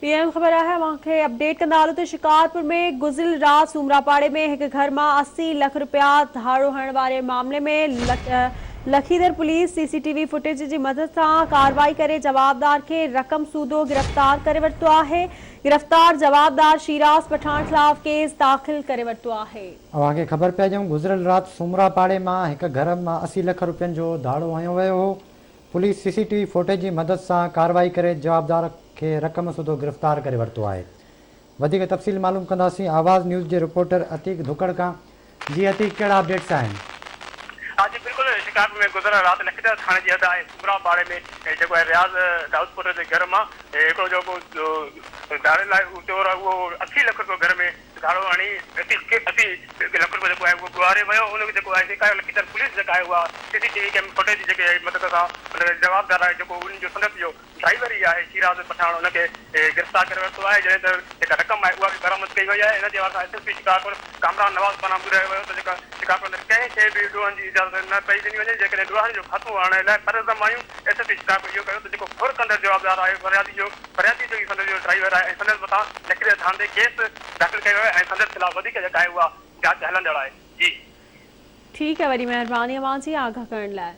PM ख़बर है मूंखे अपडेट कंदा हलो त शिकारपुर में गुज़िरियल रात सूमरापाड़े में एक घर में 80 लाख रुपया धाड़ो हणण वारे मामले में लखीदर पुलिस सीसीटीवी फुटेज की मदद से कार्रवाई करे जवाबदार के रकम सूदो गिरफ्तार करे वरितो है। गिरफ्तार जवाबदार शीराज पठान खिलाफ केस दाखिल करे वरितो है। अवांखे ख़बर पे ॾियूं गुज़िरियल रात सूमरापाड़े में एक घर में 80 लाख रुपयनि जो धाड़ो हयो वियो हो। पुलिस सीसीटीवी फुटेज की मदद से कार्रवाई करे जवाबदार के रकम सूदो गिरफ्तार करे वरितो है। वधिक तफ़सील मालूम कंदासीं आवाज़ न्यूज़ के रिपोर्टर अतीक धुकड़ का। जी अतीक, कड़ा अपडेट्स आहिनि? हाँ जी बिल्कुल, शिकारपुर में गुज़िरियल रात लखीदर थाने की हद है सूमरापाड़े में जो रियाज़ दाऊदपुर के घर में एक धाड़े लाइ चोर वो 80 लाख रुपये घर में धाड़ो हणी 80 लाख रुपये जो है वो गुआरे वो उनके लखीदर पुलिस जो है वह सीसीटीवी के फुटेज के मदद से जवाबदार है जो उनजो संदसि जो ड्राइवर ही है शीराज पठान उनके गिरफ्तार करे वरितो है। जैसे रक़म है वह भी बरामद कई वही है। इन जे वास्ते एसएसपी शिकारपुर कामरान नवाज़ पारां ॿुधायो वियो त शिकारपुर में कंहिंखे बि ॾोहनि जी इजाज़त न पई ॾिनी वञे। जेकॾहिं ॾोहनि जो खात्मो आणण लाइ परज़म आहियूं। एसएसपी शिकारपुर इहो कयो त जेको घुर कंदड़ जवाबदार आहे फरियादी जो संदसि जो ड्राइवर है संदसि मथां लखीदर थाने ते केस दाख़िल कयो है। संदसि खिलाफ वधीक जेका आहे उहा जांच हलंदड़ आहे। जी ठीक है, वरी मेहरबानी अवां जी आगाह करण लाइ।